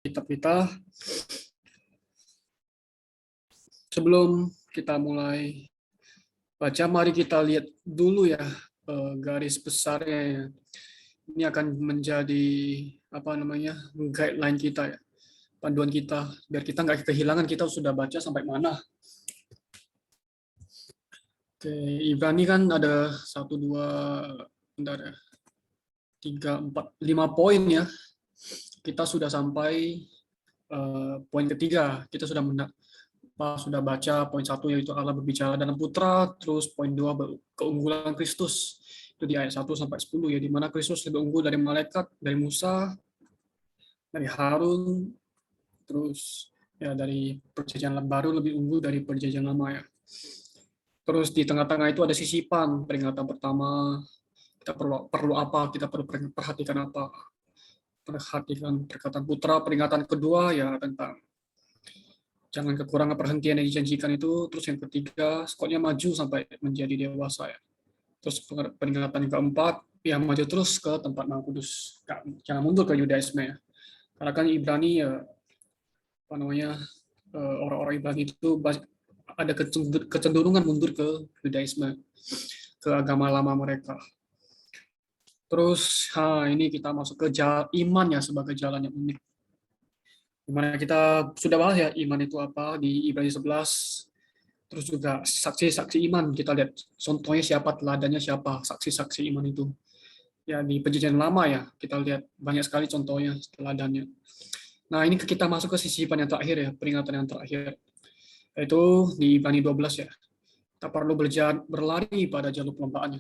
kitab kita. Sebelum kita mulai baca, mari kita lihat dulu ya garis besarnya ya. Ini akan menjadi guideline kita ya, panduan kita biar kita nggak kehilangan kita sudah baca sampai mana. Oke, Ibrani kan ada 1, 2, bentar ya, 3, 4, 5 poin ya. Kita sudah sampai poin ketiga. Kita sudah baca poin 1 yaitu Allah berbicara dalam putra, terus poin 2 keunggulan Kristus. Itu di ayat 1 sampai 10 ya, di mana Kristus lebih unggul dari malaikat, dari Musa, dari Harun, terus ya dari perjanjian baru lebih unggul dari perjanjian lama ya. Terus di tengah-tengah itu ada sisipan, peringatan pertama, kita perlu apa, kita perlu perhatikan apa. Perhatikan perkataan putra, peringatan kedua ya tentang jangan kekurangan perhentian yang dijanjikan itu. Terus yang ketiga, pokoknya maju sampai menjadi dewasa ya. Terus peringatan yang keempat, ya maju terus ke tempat Maha Kudus. Jangan mundur ke Yudaisme ya. Karena kan Ibrani ya, orang-orang Ibrani itu ada kecenderungan mundur ke Yudaisme, ke agama lama mereka. Terus ini kita masuk ke iman ya sebagai jalan yang unik. Dimana kita sudah bahas ya iman itu apa di Ibrani 11. Terus juga saksi-saksi iman, kita lihat contohnya siapa, teladannya siapa, saksi-saksi iman itu. Ya di perjanjian lama ya, kita lihat banyak sekali contohnya, teladannya. Nah ini kita masuk ke sisipan yang terakhir ya, peringatan yang terakhir. Yaitu di Ibrani 12 ya. Kita perlu berlari pada jalur perlombaan.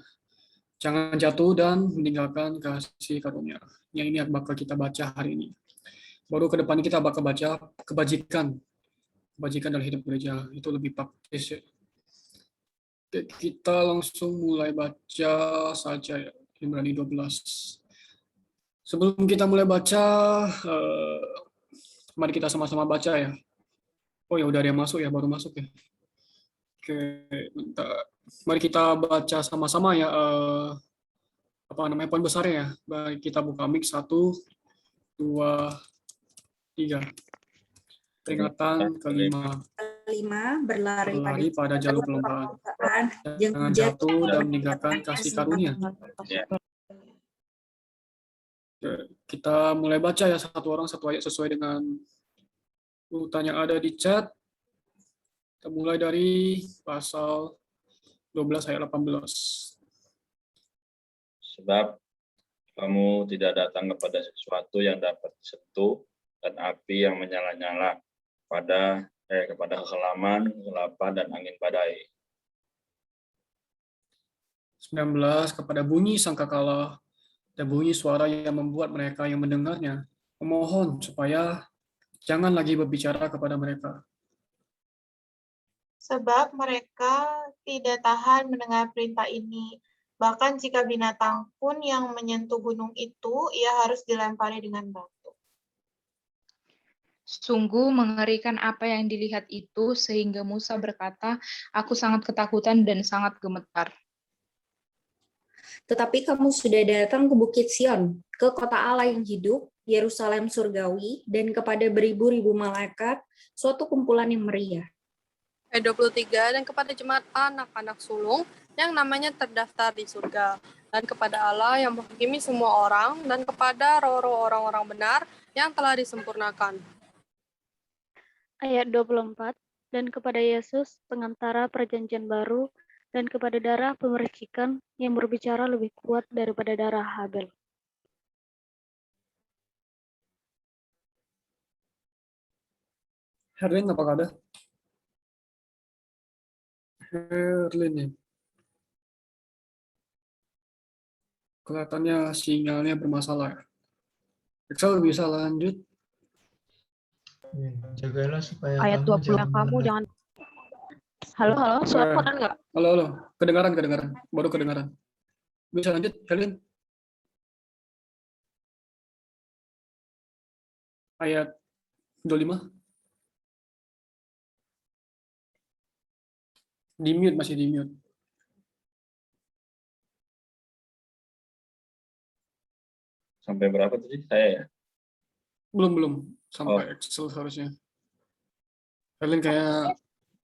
Jangan jatuh dan meninggalkan kasih karunia. Yang ini bakal kita baca hari ini. Baru ke depan kita bakal baca kebajikan dalam hidup gereja. Itu lebih praktis ya. Oke, kita langsung mulai baca saja ya, Ibrani 12. Sebelum kita mulai baca, mari kita sama-sama baca ya. Oh ya udah ada yang masuk ya, baru masuk ya. Oke, bentar. Mari kita baca sama-sama ya. Poin besarnya ya. Baik, kita buka mic 1, 2, 3. Peringatan kelima. Berlari pada jalur perlombaan. Jangan jatuh dan meninggalkan kasih karunia. Kita mulai baca ya, satu orang satu ayat sesuai dengan urutan yang ada di chat. Kita mulai dari pasal 12 ayat 18. Sebab kamu tidak datang kepada sesuatu yang dapat disentuh dan api yang menyala-nyala kepada kekelaman, kegelapan, dan angin badai. 19 kepada bunyi sangkakala dan bunyi suara yang membuat mereka yang mendengarnya memohon supaya jangan lagi berbicara kepada mereka. Sebab mereka tidak tahan mendengar perintah ini. Bahkan jika binatang pun yang menyentuh gunung itu, ia harus dilempari dengan batu. Sungguh mengerikan apa yang dilihat itu, sehingga Musa berkata, aku sangat ketakutan dan sangat gemetar. Tetapi kamu sudah datang ke Bukit Sion, ke kota Allah yang hidup, Yerusalem surgawi, dan kepada beribu-ribu malaikat, suatu kumpulan yang meriah. Ayat 23, dan kepada jemaat anak-anak sulung yang namanya terdaftar di surga, dan kepada Allah yang menghakimi semua orang, dan kepada roh-roh orang-orang benar yang telah disempurnakan. Ayat 24, dan kepada Yesus, pengantara perjanjian baru, dan kepada darah pemercikan yang berbicara lebih kuat daripada darah Habel. Herlin, apakah ada? Herlin ya. Kelihatannya sinyalnya bermasalah. Excel bisa lanjut. Jagalah supaya Ayat 20 kamu jangan. Halo, suara kan enggak? Halo, kedengaran, baru kedengaran. Bisa lanjut, Herlin? Ayat 25. Masih di mute. Sampai berapa tadi saya ya? Belum. sampai Excel harusnya. Helen kayak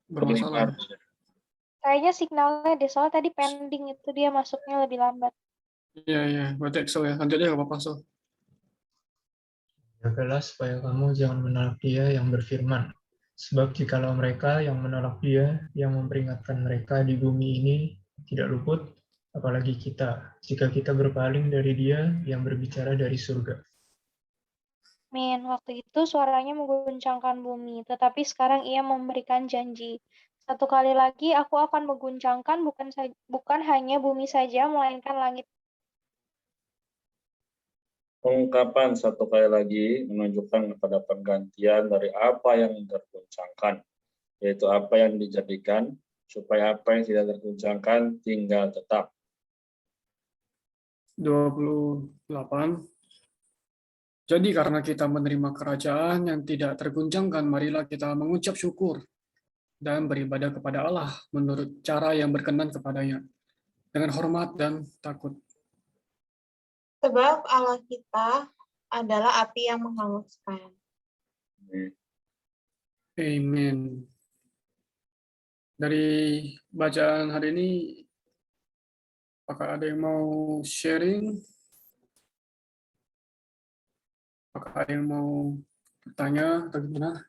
bermasalah. Kayaknya signalnya deh, soalnya tadi pending itu dia masuknya lebih lambat. Iya, berarti Excel ya. Lanjut aja, nggak apa-apa, So. Jagalah supaya kamu jangan menolak Dia yang berfirman. Sebab jikalau mereka yang menolak Dia yang memperingatkan mereka di bumi ini tidak luput, apalagi kita, jika kita berpaling dari Dia yang berbicara dari surga. Min, waktu itu suaranya mengguncangkan bumi, tetapi sekarang ia memberikan janji. Satu kali lagi aku akan mengguncangkan bukan hanya bumi saja, melainkan langit. Pengungkapan satu kali lagi menunjukkan kepada pergantian dari apa yang terguncangkan, yaitu apa yang dijadikan, supaya apa yang tidak terguncangkan tinggal tetap. 28. Jadi karena kita menerima kerajaan yang tidak terguncangkan, marilah kita mengucap syukur dan beribadah kepada Allah menurut cara yang berkenan kepadanya, dengan hormat dan takut. Sebab Allah kita adalah api yang menghanguskan. Amin. Dari bacaan hari ini, apakah ada yang mau sharing? Apakah ada yang mau bertanya atau gimana?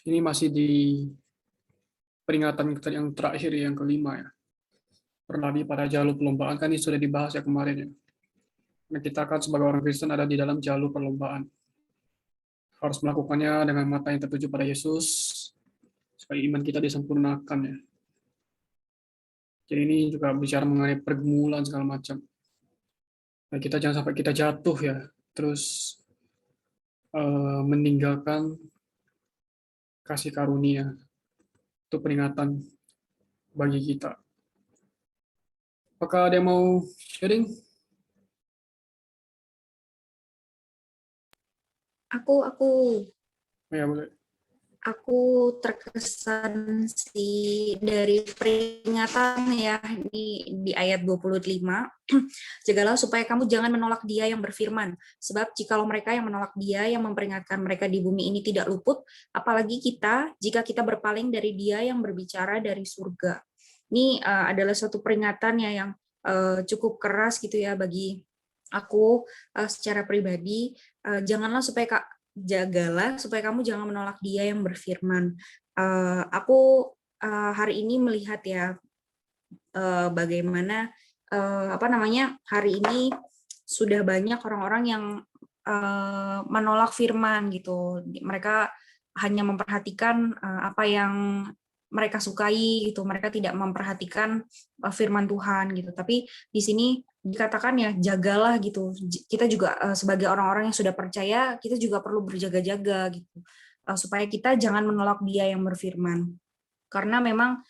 Ini masih di peringatan yang terakhir, yang kelima ya. Berlari pada jalur perlombaan, kan ini sudah dibahas ya kemarin ya. Nah, kita kan sebagai orang Kristen ada di dalam jalur perlombaan. Harus melakukannya dengan mata yang tertuju pada Yesus, supaya iman kita disempurnakan ya. Jadi ini juga bicara mengenai pergumulan segala macam. Nah, kita jangan sampai kita jatuh ya, terus meninggalkan kasih karunia. Itu peringatan bagi kita. Apakah ada yang mau sharing? Aku Ya, boleh. Aku terkesan sih dari peringatan ya di ayat 25. Jagalah supaya kamu jangan menolak Dia yang berfirman, sebab jikalau mereka yang menolak Dia yang memperingatkan mereka di bumi ini tidak luput, apalagi kita jika kita berpaling dari Dia yang berbicara dari surga. Ini adalah suatu peringatan ya yang cukup keras gitu ya bagi aku secara pribadi. Janganlah jagalah supaya kamu jangan menolak Dia yang berfirman. Aku hari ini melihat ya bagaimana hari ini sudah banyak orang-orang yang menolak firman gitu. Mereka hanya memperhatikan apa yang mereka sukai gitu. Mereka tidak memperhatikan firman Tuhan gitu. Tapi di sini dikatakan ya jagalah gitu. Kita juga sebagai orang-orang yang sudah percaya, kita juga perlu berjaga-jaga gitu. Supaya kita jangan menolak Dia yang berfirman. Karena memang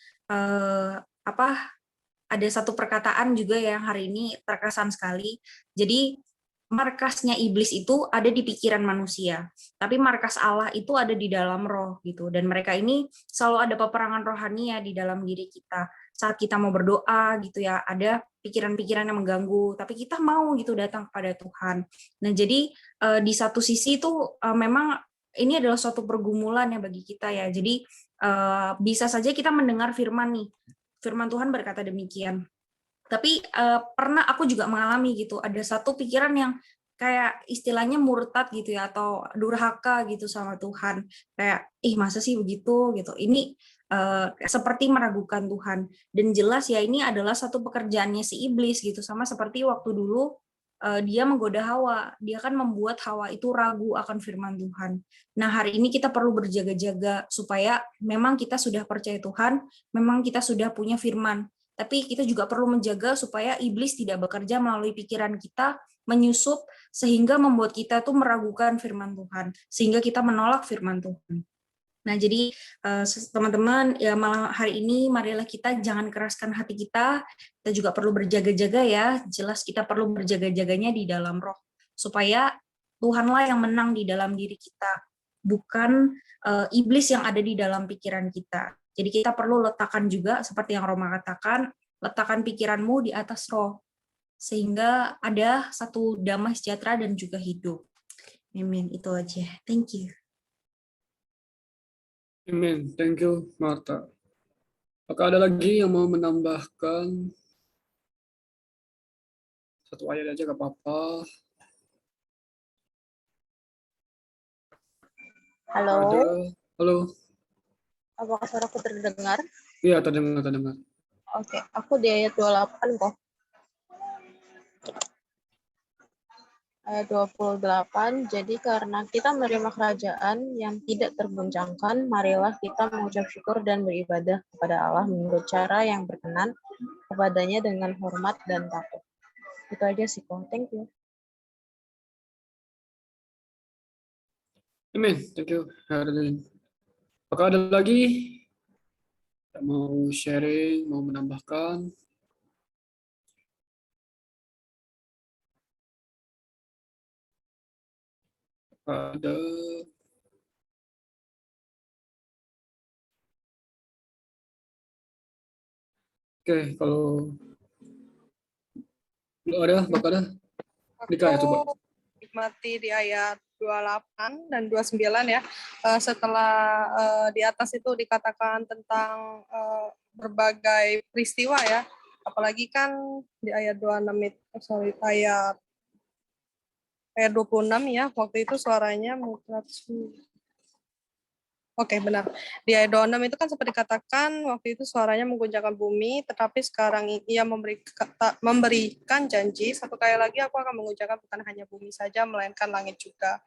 ada satu perkataan juga yang hari ini terkesan sekali. Jadi markasnya iblis itu ada di pikiran manusia, tapi markas Allah itu ada di dalam roh gitu. Dan mereka ini selalu ada peperangan rohani ya di dalam diri kita. Saat kita mau berdoa gitu ya, ada pikiran-pikiran yang mengganggu, tapi kita mau gitu datang kepada Tuhan. Nah, jadi di satu sisi itu memang ini adalah suatu pergumulan ya bagi kita ya. Jadi bisa saja kita mendengar firman nih. Firman Tuhan berkata demikian. Tapi pernah aku juga mengalami gitu, ada satu pikiran yang kayak istilahnya murtad gitu ya, atau durhaka gitu sama Tuhan. Kayak, masa sih begitu gitu. Ini seperti meragukan Tuhan. Dan jelas ya ini adalah satu pekerjaannya si iblis gitu, sama seperti waktu dulu dia menggoda Hawa. Dia kan membuat Hawa itu ragu akan firman Tuhan. Nah, hari ini kita perlu berjaga-jaga supaya memang kita sudah percaya Tuhan, memang kita sudah punya firman. Tapi kita juga perlu menjaga supaya iblis tidak bekerja melalui pikiran kita, menyusup, sehingga membuat kita tuh meragukan firman Tuhan, sehingga kita menolak firman Tuhan. Nah, jadi teman-teman, ya malam hari ini marilah kita jangan keraskan hati kita juga perlu berjaga-jaga ya, jelas kita perlu berjaga-jaganya di dalam roh, supaya Tuhanlah yang menang di dalam diri kita, bukan iblis yang ada di dalam pikiran kita. Jadi kita perlu letakkan juga, seperti yang Roma katakan, letakkan pikiranmu di atas roh. sehingga ada satu damai sejahtera dan juga hidup. Amin. Itu aja. Thank you. Amin. Thank you, Martha. Apakah ada lagi yang mau menambahkan satu ayat aja, gak apa-apa. Halo, Ada. Halo. apakah suaraku terdengar? Iya, terdengar. Oke, aku di ayat 28 kok. Ayat 28, jadi karena kita menerima kerajaan yang tidak tergoncangkan, marilah kita mengucap syukur dan beribadah kepada Allah menurut cara yang berkenan kepadanya dengan hormat dan takut. Itu aja sih kok. Thank you. Amin. Thank you, Herlin. Apakah ada lagi yang mau sharing, mau menambahkan? Ada. Oke, kalau belum ada, bakal ada. Dika ya, coba. Aku nikmati di ayat 28 dan 29 ya. Setelah di atas itu dikatakan tentang berbagai peristiwa ya. Apalagi kan di ayat 26 itu, ayat 26 ya, waktu itu suaranya mutlak. Oke, benar. Di ayat 26 itu kan seperti dikatakan waktu itu suaranya mengguncangkan bumi, tetapi sekarang ia memberikan janji, satu kali lagi aku akan mengguncangkan bukan hanya bumi saja, melainkan langit juga.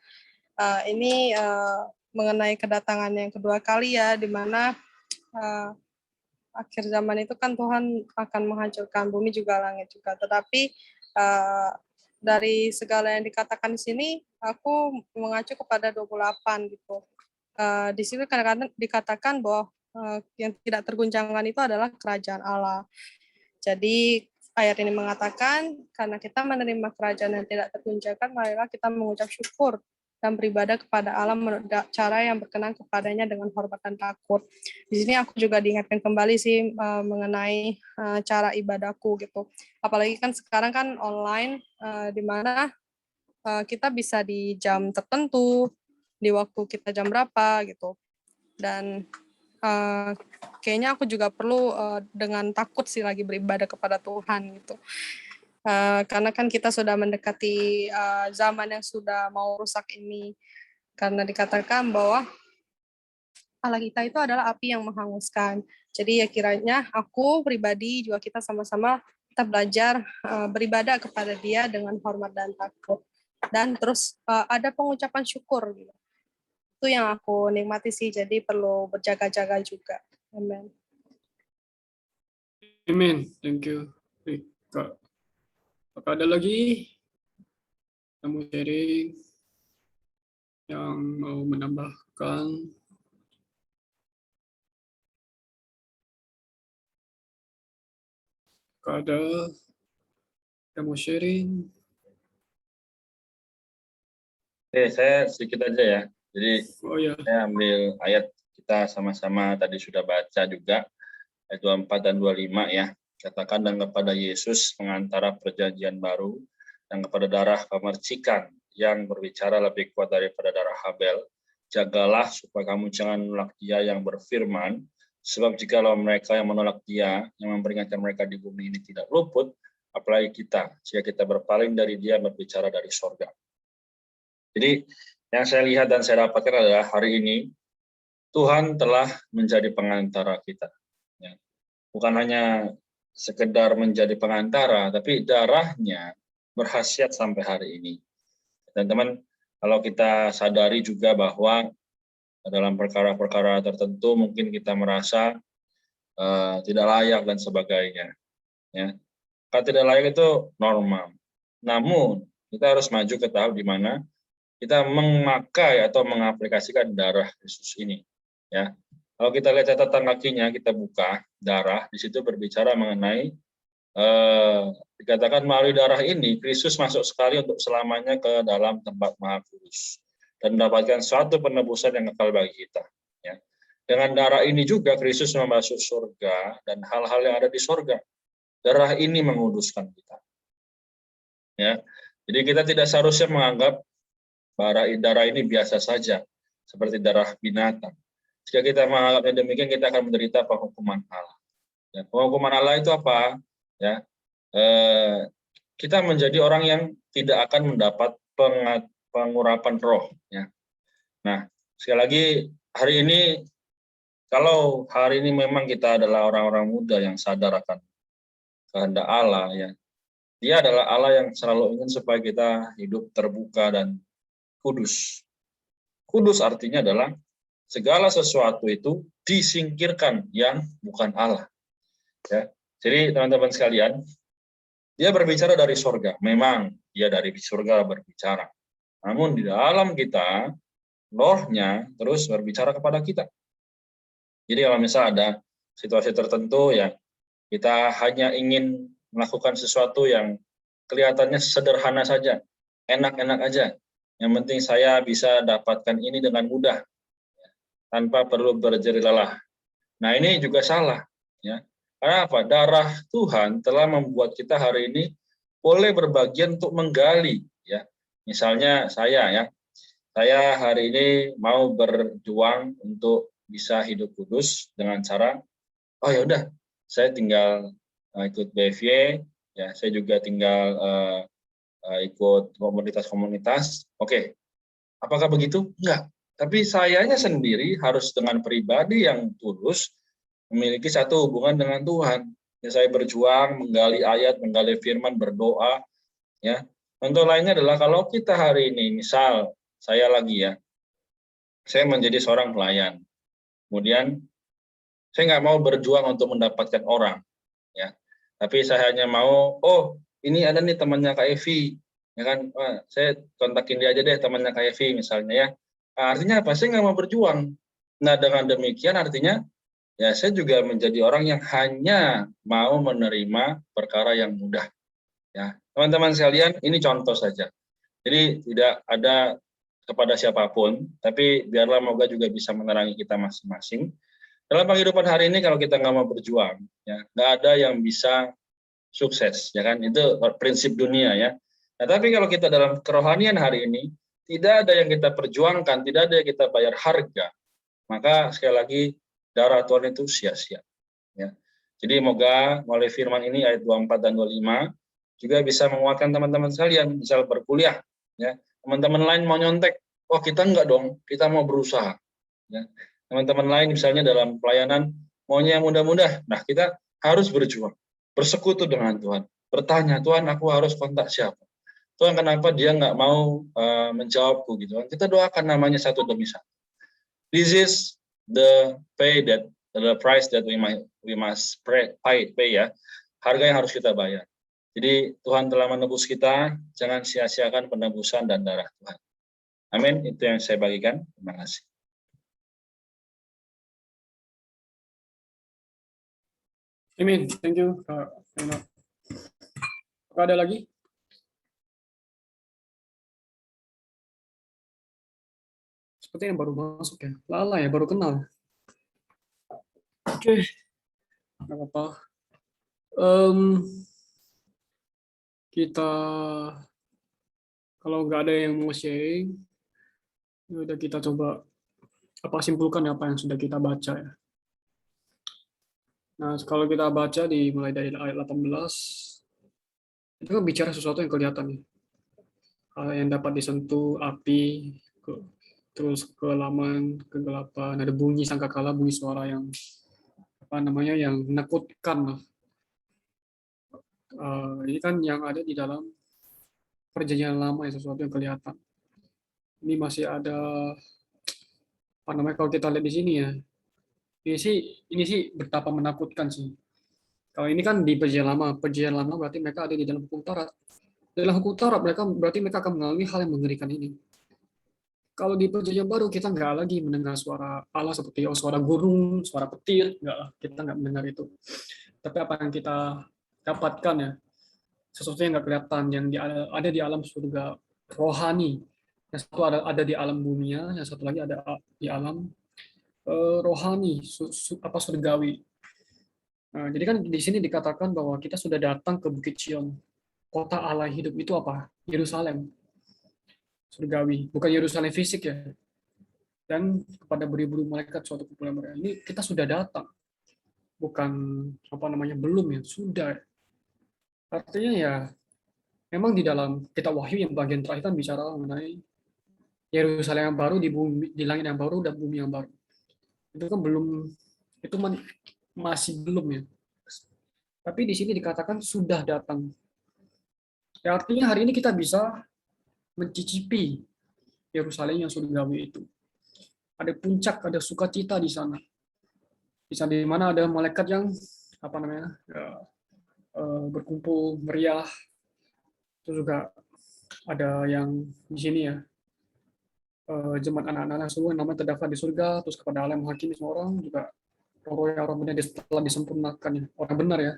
Ini mengenai kedatangan yang kedua kali ya, di mana akhir zaman itu kan Tuhan akan menghancurkan bumi juga langit juga. Tetapi dari segala yang dikatakan di sini, aku mengacu kepada 28 gitu. Di sini kadang-kadang dikatakan bahwa yang tidak terguncangkan itu adalah kerajaan Allah. Jadi ayat ini mengatakan karena kita menerima kerajaan yang tidak terguncangkan, marilah kita mengucap syukur dan beribadah kepada Allah menurut cara yang berkenan kepadanya dengan hormat dan takut. Di sini aku juga diingatkan kembali sih mengenai cara ibadahku gitu. Apalagi kan sekarang kan online, di mana kita bisa di jam tertentu, di waktu kita jam berapa gitu. Dan kayaknya aku juga perlu dengan takut sih lagi beribadah kepada Tuhan gitu. Karena kan kita sudah mendekati zaman yang sudah mau rusak ini. Karena dikatakan bahwa Allah kita itu adalah api yang menghanguskan. Jadi ya kiranya aku pribadi juga kita sama-sama kita belajar beribadah kepada Dia dengan hormat dan takut. Dan terus ada pengucapan syukur gitu. Itu yang aku nikmati sih, jadi perlu berjaga-jaga juga. Amen. Amin. Thank you, Rika. Apakah ada lagi yang mau sharing, yang mau menambahkan? Apakah ada yang mau sharing? Oke, saya sedikit aja ya. Jadi iya. Saya ambil ayat kita sama-sama tadi sudah baca juga, ayat 24 dan 25 ya. Katakan dan kepada Yesus pengantara perjanjian baru dan kepada darah pemercikan yang berbicara lebih kuat daripada darah Habel. Jagalah supaya kamu jangan menolak Dia yang berfirman, sebab jikalau mereka yang menolak Dia yang memperingatkan mereka di bumi ini tidak luput, apalagi kita, jika kita berpaling dari Dia berbicara dari sorga. Jadi yang saya lihat dan saya dapatkan adalah hari ini Tuhan telah menjadi pengantara kita. Ya. Bukan hanya sekedar menjadi pengantara, tapi darahnya berkhasiat sampai hari ini. Dan teman, kalau kita sadari juga bahwa dalam perkara-perkara tertentu mungkin kita merasa tidak layak dan sebagainya. Ya. Kalau tidak layak itu normal. Namun kita harus maju ke tahap di mana kita memakai atau mengaplikasikan darah Yesus ini. Ya, kalau kita lihat catatan kakinya, kita buka darah, di situ berbicara mengenai dikatakan melalui darah ini Kristus masuk sekali untuk selamanya ke dalam tempat Maha Kudus dan mendapatkan suatu penebusan yang kekal bagi kita. Ya. Dengan darah ini juga Kristus masuk surga dan hal-hal yang ada di surga. Darah ini menguduskan kita. Ya. Jadi kita tidak seharusnya menganggap darah ini biasa saja, seperti darah binatang. Jika kita menganggapnya demikian, kita akan menderita penghukuman Allah. Ya, penghukuman Allah itu apa? Ya, kita menjadi orang yang tidak akan mendapat pengurapan roh. Ya. Nah, sekali lagi hari ini, kalau hari ini memang kita adalah orang-orang muda yang sadar akan kehendak Allah, ya, Dia adalah Allah yang selalu ingin supaya kita hidup terbuka dan kudus. Kudus artinya adalah segala sesuatu itu disingkirkan yang bukan Allah. Ya. Jadi teman-teman sekalian, dia berbicara dari surga. Memang dia dari surga berbicara. Namun di dalam kita, rohnya terus berbicara kepada kita. Jadi kalau misalnya ada situasi tertentu ya, kita hanya ingin melakukan sesuatu yang kelihatannya sederhana saja, enak-enak aja. Yang penting saya bisa dapatkan ini dengan mudah, tanpa perlu berjerih lelah. Nah ini juga salah. Ya. Karena apa? Darah Tuhan telah membuat kita hari ini boleh berbagian untuk menggali. Ya. Misalnya saya hari ini mau berjuang untuk bisa hidup kudus dengan cara, oh ya udah, saya tinggal ikut BFY, ya, saya juga tinggal ikut komunitas-komunitas. Oke, apakah begitu? Enggak. Tapi sayanya sendiri harus dengan pribadi yang tulus memiliki satu hubungan dengan Tuhan. Ya, saya berjuang menggali ayat, menggali firman, berdoa. Ya. Contoh lainnya adalah kalau kita hari ini, misal saya lagi ya, saya menjadi seorang pelayan. Kemudian saya nggak mau berjuang untuk mendapatkan orang, ya. Tapi saya hanya mau, oh ini ada nih temannya Kak Evi, ya kan? Wah, saya kontakin dia aja deh temannya Kak Evi misalnya ya. Nah, artinya apa? Saya nggak mau berjuang. Nah dengan demikian artinya ya saya juga menjadi orang yang hanya mau menerima perkara yang mudah. Ya, teman-teman sekalian, ini contoh saja. Jadi tidak ada kepada siapapun, tapi biarlah moga juga bisa menerangi kita masing-masing. Dalam kehidupan hari ini kalau kita nggak mau berjuang, ya nggak ada yang bisa sukses, ya kan? Itu prinsip dunia ya. Nah, tapi kalau kita dalam kerohanian hari ini, tidak ada yang kita perjuangkan, tidak ada yang kita bayar harga, maka sekali lagi darah Tuhan itu sia-sia. Ya. Jadi moga melalui firman ini ayat 24 dan 25 juga bisa menguatkan teman-teman sekalian, misal berkuliah, ya. Teman-teman lain mau nyontek, oh kita enggak dong, kita mau berusaha. Ya. Teman-teman lain misalnya dalam pelayanan maunya yang mudah-mudah, nah kita harus berjuang, bersekutu dengan Tuhan, bertanya, Tuhan aku harus kontak siapa? Tuhan kenapa dia nggak mau menjawabku gitu? Kita doakan namanya satu demi satu. This is the price that we must pay ya, harga yang harus kita bayar. Jadi Tuhan telah menebus kita, jangan sia-siakan penebusan dan darah Tuhan. Amin, itu yang saya bagikan. Terima kasih. Amin, thank you Kak Fena. Apakah ada lagi? Seperti yang baru masuk ya, Lala ya, baru kenal. Oke, nggak apa-apa. Kita kalau nggak ada yang mau sharing, udah kita coba simpulkan apa yang sudah kita baca ya. Nah, kalau kita baca mulai dari ayat 18, itu kan bicara sesuatu yang kelihatan nih. Yang dapat disentuh, api, terus kelaman, kegelapan, ada bunyi sangkakala, bunyi suara yang yang menakutkan lah. Ini kan yang ada di dalam perjanjian lama ya, sesuatu yang kelihatan. Ini masih ada kalau kita lihat di sini ya, ini sih betapa menakutkan sih. Kalau ini kan di perjanjian lama berarti mereka ada di dalam hukum Taurat. Dalam hukum Taurat mereka akan mengalami hal yang mengerikan ini. Kalau di perjanjian baru kita nggak lagi mendengar suara Allah seperti suara gunung, suara petir, kita nggak mendengar itu. Tapi apa yang kita dapatkan ya, sesuatu yang nggak kelihatan, yang ada di alam surga rohani. Yang satu ada di alam dunia, yang satu lagi ada di alam rohani, surgawi. Nah, jadi kan di sini dikatakan bahwa kita sudah datang ke Bukit Sion. kota Allah yang hidup itu apa? Yerusalem, surgawi, bukan Yerusalem fisik ya. Dan kepada beribu malaikat suatu kumpulan mereka. Ini kita sudah datang, bukan apa namanya belum ya, sudah. Artinya ya, memang di dalam kitab Wahyu yang bagian terakhir kan bicara mengenai Yerusalem yang baru di bumi, di langit yang baru dan bumi yang baru. Itu kan belum, itu masih belum ya. Tapi di sini dikatakan sudah datang. Ya, artinya hari ini kita bisa mencicipi Yerusalem yang surgawi itu. Ada puncak, ada sukacita di sana. Di sana di mana ada malaikat yang apa namanya berkumpul meriah. Itu juga ada yang di sini ya, jemaat anak-anak semua yang namanya terdaftar di surga, terus kepada Allah yang menghakimi semua orang juga roh yang orang benar telah disempurnakan ya, orang benar ya.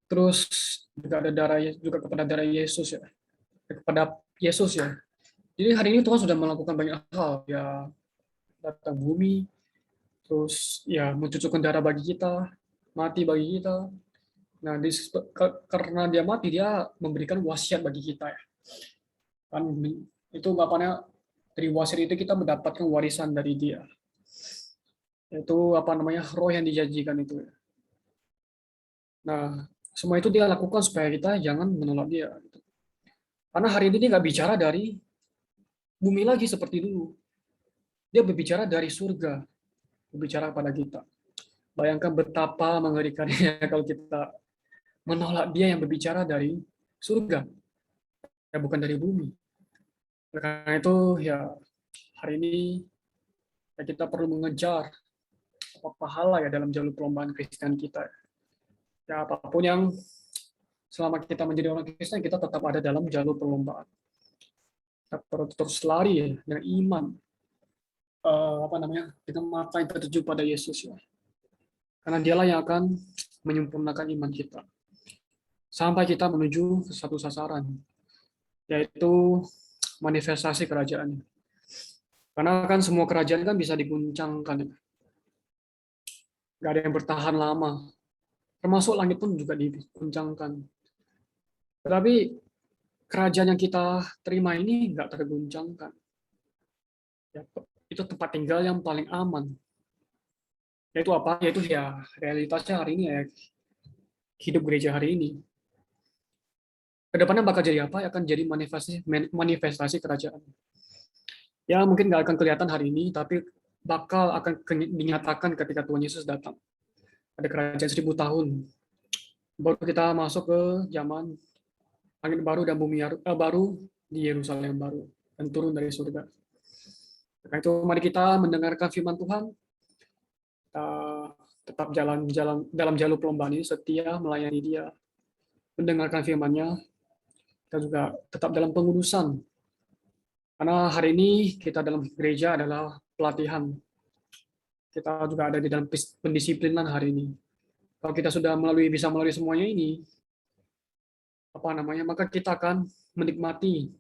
Terus juga ada darah juga kepada darah Yesus ya, kepada Yesus ya. Jadi hari ini Tuhan sudah melakukan banyak hal ya, datang bumi, terus ya mencucurkan darah bagi kita, mati bagi kita. Nah, karena dia mati, dia memberikan wasiat bagi kita ya. Kan itu bapaknya dari wasiat itu kita mendapatkan warisan dari dia. Itu apa namanya roh yang dijanjikan itu. Nah, semua itu dia lakukan supaya kita jangan menolak dia. Karena hari ini dia nggak bicara dari bumi lagi seperti dulu. Dia berbicara dari surga, berbicara kepada kita. Bayangkan betapa mengerikannya kalau kita menolak dia yang berbicara dari surga, ya bukan dari bumi. Karena itu ya hari ini ya kita perlu mengejar pahala ya dalam jalur perlombaan Kristen kita. Ya apapun yang selama kita menjadi orang Kristen, kita tetap ada dalam jalur perlombaan. Kita perlu terus lari ya, dengan iman. Apa namanya? Kita mata yang tertuju pada Yesus ya. Karena dialah yang akan menyempurnakan iman kita. Sampai kita menuju ke satu sasaran, yaitu manifestasi kerajaan. Karena kan semua kerajaan kan bisa diguncangkan. Gak ada yang bertahan lama. Termasuk langit pun juga diguncangkan. Tetapi kerajaan yang kita terima ini nggak terguncangkan. Ya, itu tempat tinggal yang paling aman. Yaitu apa? Yaitu ya realitasnya hari ini ya, hidup gereja hari ini. Kedepannya bakal jadi apa? Akan jadi manifestasi kerajaan. Ya mungkin nggak akan kelihatan hari ini, tapi bakal akan dinyatakan ketika Tuhan Yesus datang. Ada kerajaan 1000 tahun. Baru kita masuk ke zaman langit baru dan bumi baru di Yerusalem baru dan turun dari surga. Karena itu mari kita mendengarkan firman Tuhan. Kita tetap jalan dalam jalur perlombaan ini, setia melayani Dia, mendengarkan firman-Nya. Kita juga tetap dalam pengudusan. Karena hari ini kita dalam gereja adalah pelatihan. Kita juga ada di dalam pendisiplinan hari ini. Kalau kita sudah bisa melalui semuanya ini, apa namanya, maka kita akan menikmati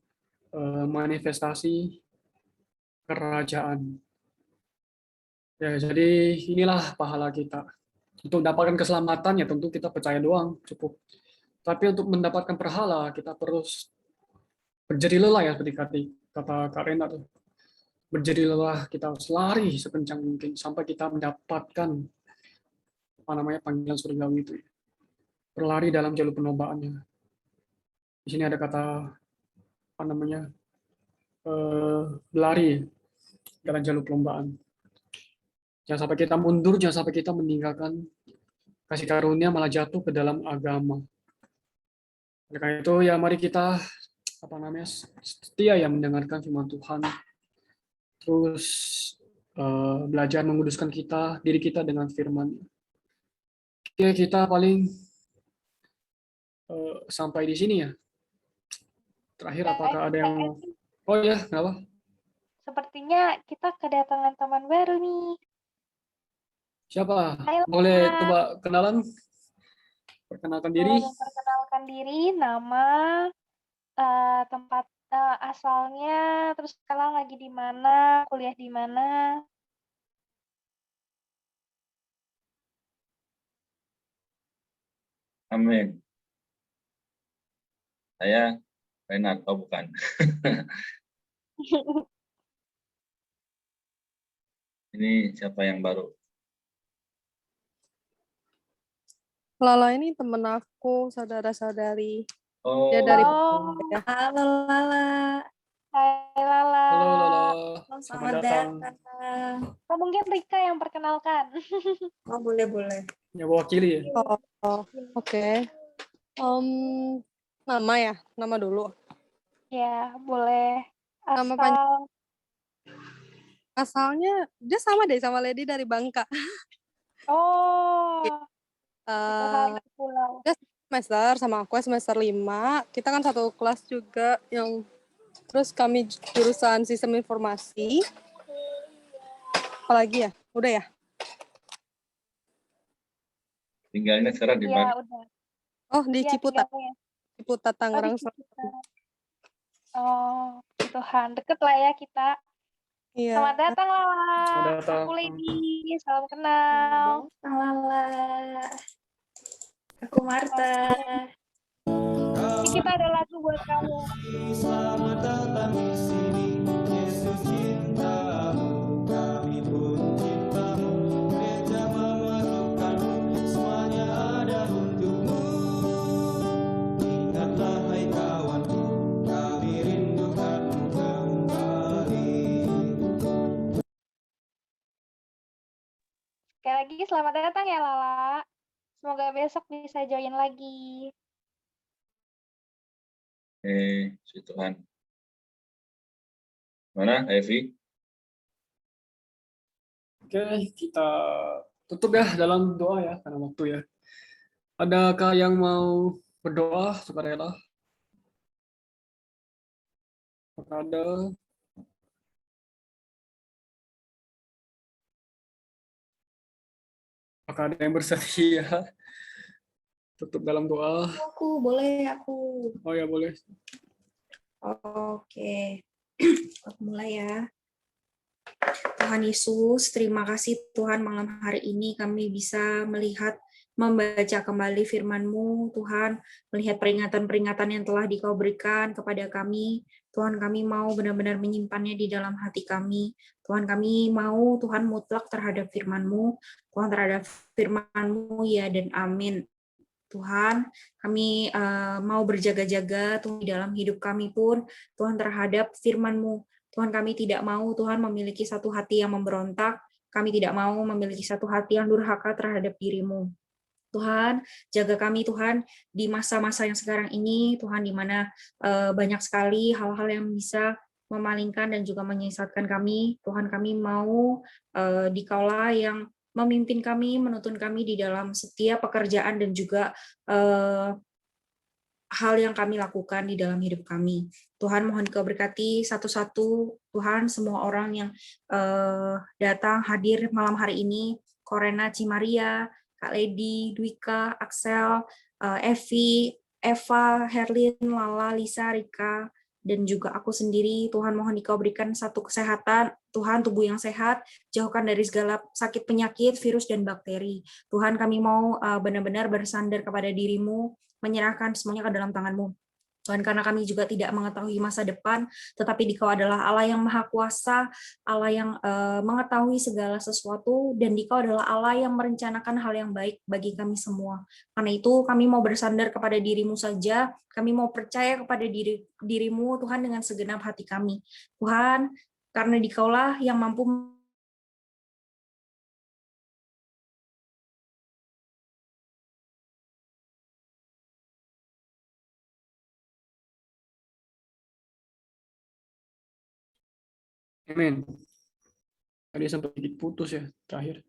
manifestasi kerajaan. Ya, jadi inilah pahala kita. Untuk mendapatkan keselamatan ya tentu kita percaya doang cukup. Tapi untuk mendapatkan pahala kita terus berjeri lelah ya seperti kata Kak Rena tuh. Berjeri lelah, kita harus lari sekencang mungkin sampai kita mendapatkan apa namanya panggilan surgawi itu. Berlari dalam jalur perlombaannya. Di sini ada kata apa namanya berlari dalam jalur perlombaan. Jangan sampai kita mundur, jangan sampai kita meninggalkan kasih karunia malah jatuh ke dalam agama. Oleh karena itu ya mari kita apa namanya setia ya mendengarkan firman Tuhan. Terus belajar menguduskan diri kita dengan firman. Oke, kita paling sampai di sini ya. Terakhir apakah ada yang oh ya, kenapa? Sepertinya kita kedatangan teman baru nih. Siapa? Hai, Boleh Lana. coba kenalan? Perkenalkan diri. Boleh memperkenalkan diri, nama, tempat asalnya, terus sekarang lagi di mana, kuliah di mana. Amin. Saya Renat, oh bukan. Ini siapa yang baru? Lala ini temen aku, saudara-saudari. Oh, Dia dari Oh, ya. Halo Lala. hai Lala. Halo Lala, Selamat selamat datang. datang. Oh, mungkin Rika yang perkenalkan. Oh, boleh. Ya mewakili ya. Oh, oke. Nama ya, nama dulu. Ya, boleh. Nama panjang. Asal Asalnya dia sama deh sama Lady dari Bangka. Oh, itu Eh, hari pulau. dia semester sama aku semester 5. Kita kan satu kelas juga yang terus kami jurusan sistem informasi. Apalagi ya? Udah ya? tinggalnya sekarang di Iya, mana? udah. Oh, di Iya, Ciputat. tinggalnya. Ciputat Oh, di Tangerang. Ciputat. Oh, Tuhan. Deket lah ya kita. Iya. Selamat datang, Lala. Selamat datang. Aku Lady. Salam kenal. Lala. Aku Marta. Ini kita ada lagu buat kamu. Selamat datang di sini, Yesus cintamu, kami pun cintamu, gereja memerlukanmu, semuanya ada untukmu. Ingatlah hai kawanku, kami rindukanmu kembali. Sekali lagi selamat datang ya Lala. Semoga besok bisa join lagi. Si Tuhan. Mana, Evi? Oke, kita tutup ya dalam doa ya, karena waktu ya. Adakah yang mau berdoa sukarela? Apakah ada? Apakah ada yang bersedia? Tutup dalam doa. Aku aku. Oh ya boleh. Oke. Aku mulai ya. Tuhan Yesus, terima kasih Tuhan malam hari ini kami bisa melihat, membaca kembali firman-Mu, Tuhan, melihat peringatan-peringatan yang telah Dikau berikan kepada kami. Tuhan, kami mau benar-benar menyimpannya di dalam hati kami. Tuhan, kami mau Tuhan mutlak terhadap firman-Mu. Tuhan, terhadap firman-Mu, ya dan amin. Tuhan, kami mau berjaga-jaga Tuhan di dalam hidup kami pun, Tuhan terhadap firman-Mu. Tuhan, kami tidak mau Tuhan memiliki satu hati yang memberontak, kami tidak mau memiliki satu hati yang durhaka terhadap diri-Mu. Tuhan, jaga kami Tuhan di masa-masa yang sekarang ini, Tuhan, di mana banyak sekali hal-hal yang bisa memalingkan dan juga menyesatkan kami. Tuhan, kami mau Dikaulah yang memimpin kami, menuntun kami di dalam setiap pekerjaan dan juga hal yang kami lakukan di dalam hidup kami. Tuhan, mohon Dikau berkati satu-satu, Tuhan, semua orang yang datang hadir malam hari ini, Korena, Cimaria, Kak Lady, Dwika, Axel, Evi, Eva, Herlin, Lala, Lisa, Rika, dan juga aku sendiri. Tuhan, mohon Dikau berikan satu kesehatan, Tuhan, tubuh yang sehat, jauhkan dari segala sakit penyakit, virus, dan bakteri. Tuhan, kami mau benar-benar bersandar kepada diri-Mu, menyerahkan semuanya ke dalam tangan-Mu. Tuhan, karena kami juga tidak mengetahui masa depan, tetapi Dikau adalah Allah yang Maha Kuasa, Allah yang mengetahui segala sesuatu, dan Dikau adalah Allah yang merencanakan hal yang baik bagi kami semua. Karena itu kami mau bersandar kepada diri-Mu saja, kami mau percaya kepada diri-Mu, Tuhan, dengan segenap hati kami. Tuhan, karena Dikaulah yang mampu Amin. Tadi sempat sedikit putus ya terakhir.